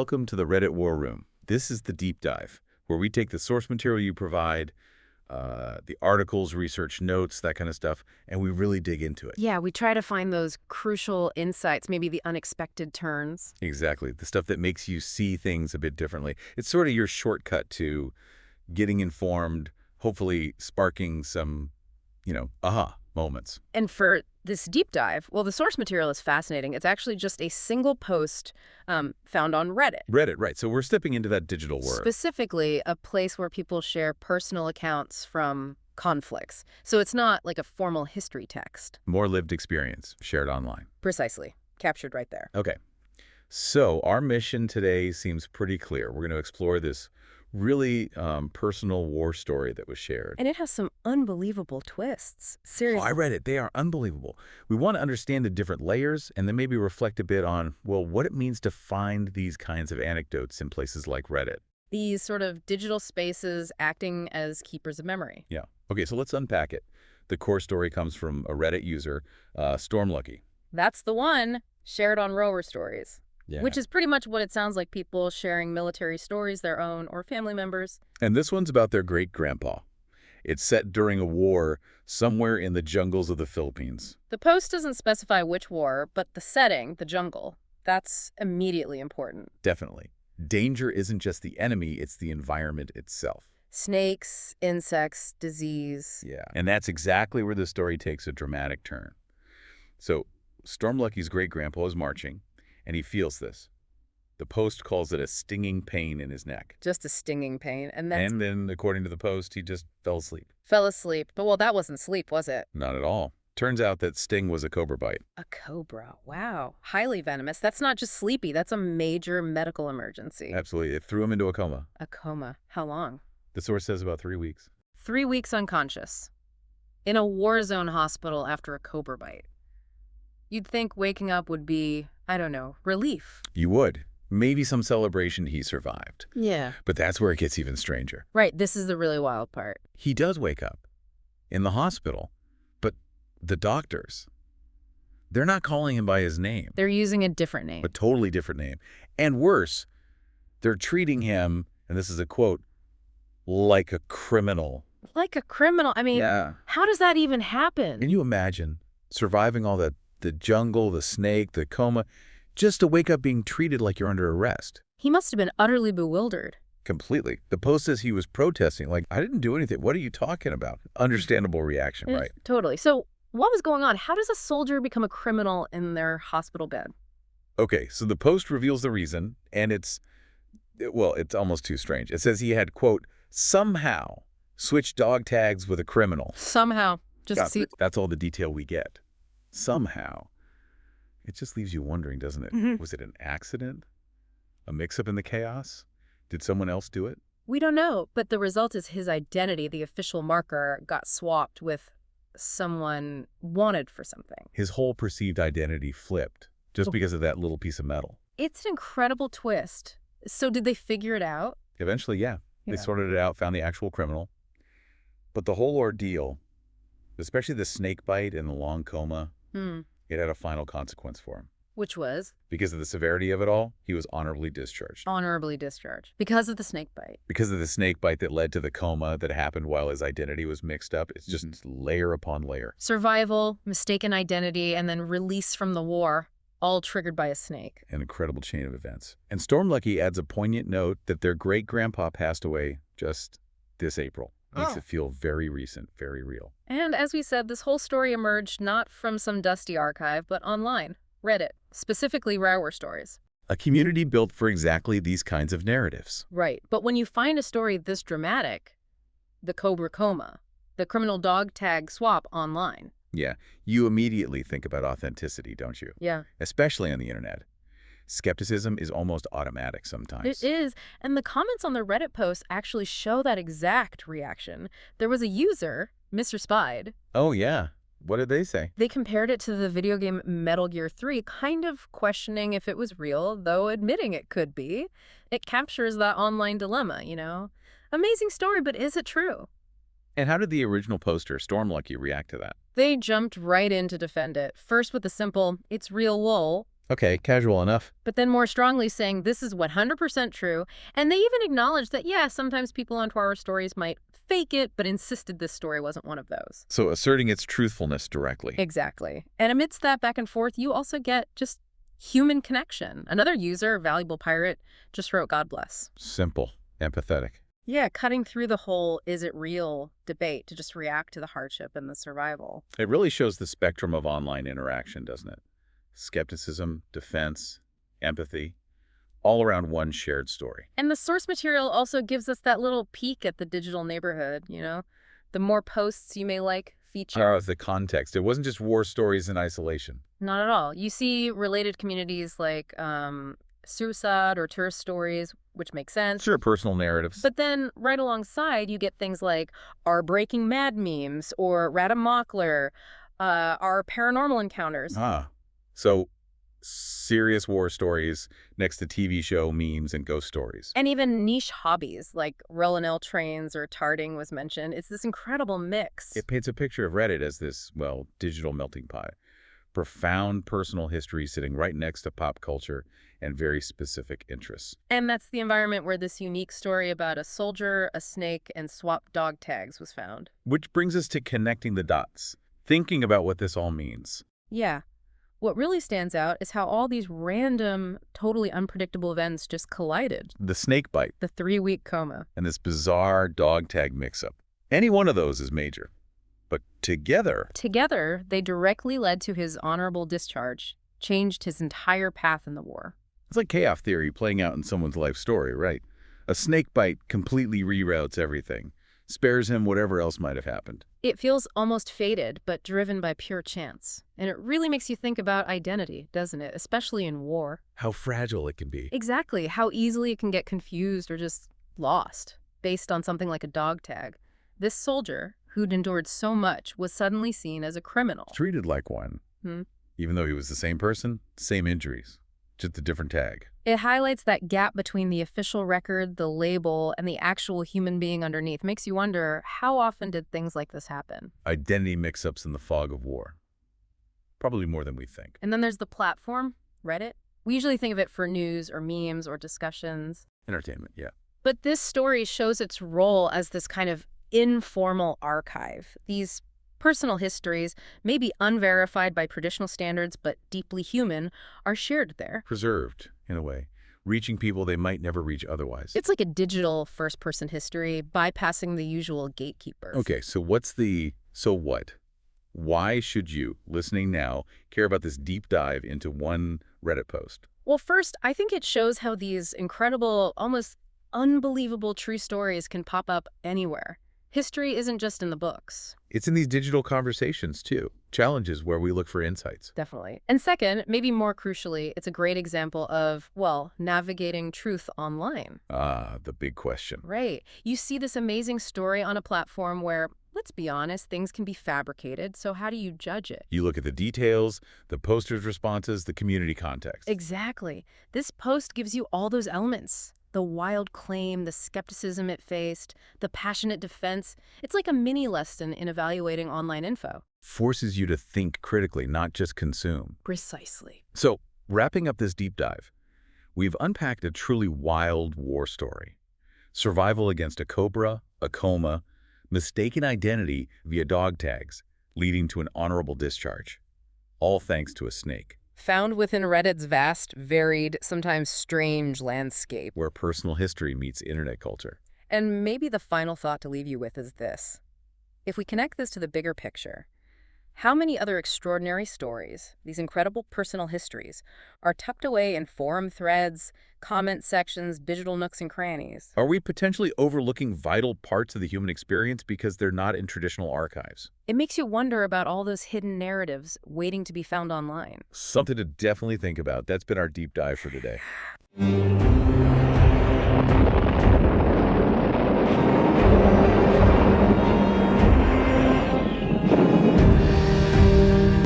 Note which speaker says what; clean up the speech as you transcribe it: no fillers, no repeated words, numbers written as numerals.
Speaker 1: Welcome to the Reddit War Room. This is the deep dive, where we take the source material you provide, the articles, research notes, that kind of stuff, and we really dig into it.
Speaker 2: Yeah, we try to find those crucial insights, maybe the unexpected turns.
Speaker 1: Exactly. The stuff that makes you see things a bit differently. It's sort of your shortcut to getting informed, hopefully sparking some, aha moments.
Speaker 2: And for this deep dive, well, the source material is fascinating. It's actually just a single post found on Reddit.
Speaker 1: Reddit, right. So we're stepping into that digital world.
Speaker 2: Specifically, a place where people share personal accounts from conflicts. So it's not like a formal history text.
Speaker 1: More lived experience shared online.
Speaker 2: Precisely. Captured right there.
Speaker 1: Okay. So our mission today seems pretty clear. We're going to explore this really personal war story that was shared.
Speaker 2: And it has some unbelievable twists. Seriously.
Speaker 1: Oh, I read it. They are unbelievable. We want to understand the different layers and then maybe reflect a bit on, well, what it means to find these kinds of anecdotes in places like Reddit.
Speaker 2: These sort of digital spaces acting as keepers of memory.
Speaker 1: Yeah. Okay, so let's unpack it. The core story comes from a Reddit user, Stormlucky.
Speaker 2: That's the one. Shared on Rower Stories.
Speaker 1: Yeah.
Speaker 2: Which is pretty much what it sounds like, people sharing military stories, their own or family members.
Speaker 1: And this one's about their great-grandpa. It's set during a war somewhere in the jungles of the Philippines.
Speaker 2: The post doesn't specify which war, but the setting, the jungle, that's immediately important.
Speaker 1: Definitely. Danger isn't just the enemy, it's the environment itself.
Speaker 2: Snakes, insects, disease.
Speaker 1: Yeah. And that's exactly where the story takes a dramatic turn. So Stormlucky's great-grandpa is marching, and he feels this. The post calls it a stinging pain in his neck.
Speaker 2: Just a stinging pain. And
Speaker 1: then, according to the post, he just fell asleep.
Speaker 2: Fell asleep. But, well, that wasn't sleep, was it?
Speaker 1: Not at all. Turns out that sting was a cobra bite.
Speaker 2: A cobra. Wow. Highly venomous. That's not just sleepy. That's a major medical emergency.
Speaker 1: Absolutely. It threw him into a coma.
Speaker 2: A coma. How long?
Speaker 1: The source says about 3 weeks.
Speaker 2: 3 weeks unconscious. In a war zone hospital after a cobra bite. You'd think waking up would be, I don't know, relief.
Speaker 1: You would. Maybe some celebration he survived.
Speaker 2: Yeah.
Speaker 1: But that's where it gets even stranger.
Speaker 2: Right. This is the really wild part.
Speaker 1: He does wake up in the hospital, but the doctors, they're not calling him by his name.
Speaker 2: They're using a different name.
Speaker 1: A totally different name. And worse, they're treating him, and this is a quote, like a criminal.
Speaker 2: Like a criminal? I mean,
Speaker 1: yeah.
Speaker 2: How does that even happen?
Speaker 1: Can you imagine surviving all the jungle, the snake, the coma, just to wake up being treated like you're under arrest?
Speaker 2: He must have been utterly bewildered.
Speaker 1: Completely. The post says he was protesting, like, I didn't do anything. What are you talking about? Understandable reaction, right?
Speaker 2: Totally. So what was going on? How does a soldier become a criminal in their hospital bed?
Speaker 1: Okay, so the post reveals the reason, and it's almost too strange. It says he had, quote, somehow switched dog tags with a criminal.
Speaker 2: Somehow.
Speaker 1: That's all the detail we get. Somehow. It just leaves you wondering, doesn't it?
Speaker 2: Mm-hmm.
Speaker 1: Was it an accident? A mix-up in the chaos? Did someone else do it?
Speaker 2: We don't know, but the result is his identity, the official marker, got swapped with someone wanted for something.
Speaker 1: His whole perceived identity flipped just because of that little piece of metal.
Speaker 2: It's an incredible twist. So did they figure it out?
Speaker 1: Eventually, yeah. They sorted it out, found the actual criminal. But the whole ordeal, especially the snake bite and the long coma, it had a final consequence for him.
Speaker 2: Which was?
Speaker 1: Because of the severity of it all, he was honorably discharged.
Speaker 2: Honorably discharged. Because of the snake bite.
Speaker 1: Because of the snake bite that led to the coma that happened while his identity was mixed up. It's just layer upon layer.
Speaker 2: Survival, mistaken identity, and then release from the war, all triggered by a snake.
Speaker 1: An incredible chain of events. And Stormlucky adds a poignant note that their great-grandpa passed away just this April. Makes it feel very recent, very real.
Speaker 2: And as we said, this whole story emerged not from some dusty archive, but online. Reddit, specifically Rower Stories.
Speaker 1: A community built for exactly these kinds of narratives.
Speaker 2: Right. But when you find a story this dramatic, the Cobra coma, the criminal dog tag swap online.
Speaker 1: Yeah, you immediately think about authenticity, don't you?
Speaker 2: Yeah.
Speaker 1: Especially on the internet. Skepticism is almost automatic sometimes.
Speaker 2: It is. And the comments on the Reddit post actually show that exact reaction. There was a user, Mr. Spied.
Speaker 1: Oh, yeah. What did they say?
Speaker 2: They compared it to the video game Metal Gear 3, kind of questioning if it was real, though admitting it could be. It captures that online dilemma, Amazing story, but is it true?
Speaker 1: And how did the original poster, Stormlucky, react to that?
Speaker 2: They jumped right in to defend it. First with the simple, it's real lol.
Speaker 1: Okay, casual enough.
Speaker 2: but then more strongly saying this is 100% true. And they even acknowledged that, yeah, sometimes people onto our stories might fake it, but insisted this story wasn't one of those.
Speaker 1: So asserting its truthfulness directly.
Speaker 2: Exactly. And amidst that back and forth, you also get just human connection. Another user, Valuable Pirate, just wrote, God bless.
Speaker 1: Simple, empathetic.
Speaker 2: Yeah, cutting through the whole is it real debate to just react to the hardship and the survival.
Speaker 1: It really shows the spectrum of online interaction, doesn't it? Skepticism, defense, empathy, all around one shared story.
Speaker 2: And the source material also gives us that little peek at the digital neighborhood, you know? The more posts you may like feature.
Speaker 1: The context. It wasn't just war stories in isolation.
Speaker 2: Not at all. You see related communities like suicide or tourist stories, which makes sense.
Speaker 1: Sure, personal narratives.
Speaker 2: But then right alongside, you get things like our Breaking Mad memes or Radamachler, our paranormal encounters.
Speaker 1: So serious war stories next to TV show memes and ghost stories.
Speaker 2: And even niche hobbies like Rolanel trains or tarding was mentioned. It's this incredible mix.
Speaker 1: It paints a picture of Reddit as this, well, digital melting pot. Profound personal history sitting right next to pop culture and very specific interests.
Speaker 2: And that's the environment where this unique story about a soldier, a snake, and swapped dog tags was found.
Speaker 1: Which brings us to connecting the dots, thinking about what this all means.
Speaker 2: Yeah. What really stands out is how all these random, totally unpredictable events just collided.
Speaker 1: The snake bite.
Speaker 2: The 3-week coma.
Speaker 1: And this bizarre dog tag mix-up. Any one of those is major. But together,
Speaker 2: they directly led to his honorable discharge, changed his entire path in the war.
Speaker 1: it's like chaos theory playing out in someone's life story, right? A snake bite completely reroutes everything, spares him whatever else might have happened.
Speaker 2: It feels almost fated, but driven by pure chance. And it really makes you think about identity, doesn't it? Especially in war.
Speaker 1: How fragile it can be.
Speaker 2: Exactly. How easily it can get confused or just lost, based on something like a dog tag. This soldier, who'd endured so much, was suddenly seen as a criminal.
Speaker 1: Treated like one. Even though he was the same person, same injuries, just a different tag.
Speaker 2: It highlights that gap between the official record, the label, and the actual human being underneath. Makes you wonder, how often did things like this happen?
Speaker 1: Identity mix-ups in the fog of war. Probably more than we think.
Speaker 2: And then there's the platform, Reddit. We usually think of it for news or memes or discussions.
Speaker 1: Entertainment, yeah.
Speaker 2: But this story shows its role as this kind of informal archive. These personal histories, maybe unverified by traditional standards but deeply human, are shared there.
Speaker 1: Preserved, in a way. Reaching people they might never reach otherwise.
Speaker 2: It's like a digital first-person history, bypassing the usual gatekeepers.
Speaker 1: Okay, so so what? Why should you, listening now, care about this deep dive into one Reddit post?
Speaker 2: Well, first, I think it shows how these incredible, almost unbelievable true stories can pop up anywhere. History isn't just in the books.
Speaker 1: It's in these digital conversations, too. Challenges where we look for insights.
Speaker 2: Definitely. And second, maybe more crucially, it's a great example of, well, navigating truth online.
Speaker 1: The big question.
Speaker 2: Right. You see this amazing story on a platform where, let's be honest, things can be fabricated, so how do you judge it?
Speaker 1: You look at the details, the poster's responses, the community context.
Speaker 2: Exactly. This post gives you all those elements. The wild claim, the skepticism it faced, the passionate defense. It's like a mini lesson in evaluating online info.
Speaker 1: Forces you to think critically, not just consume.
Speaker 2: Precisely.
Speaker 1: So, wrapping up this deep dive, we've unpacked a truly wild war story. Survival against a Cobra, a Coma, mistaken identity via dog tags, leading to an honorable discharge. All thanks to a snake.
Speaker 2: Found within Reddit's vast, varied, sometimes strange landscape.
Speaker 1: Where personal history meets internet culture.
Speaker 2: And maybe the final thought to leave you with is this. If we connect this to the bigger picture, how many other extraordinary stories, these incredible personal histories, are tucked away in forum threads, comment sections, digital nooks and crannies?
Speaker 1: Are we potentially overlooking vital parts of the human experience because they're not in traditional archives?
Speaker 2: It makes you wonder about all those hidden narratives waiting to be found online.
Speaker 1: Something to definitely think about. That's been our deep dive for today.